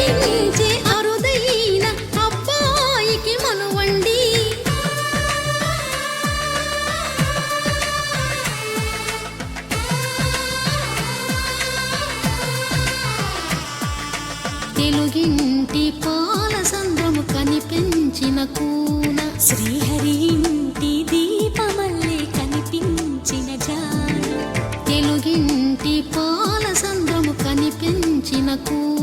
ప్రేమించే అరుదైన అబ్బాయికి మనువండి. తెలుగింటి పాల సంద్రము కనిపించిన కూన, శ్రీహరి ఇంటి దీపమల్లే కనిపించిన జాన. తెలుగింటి పాల సంద్రము కనిపించిన కూన,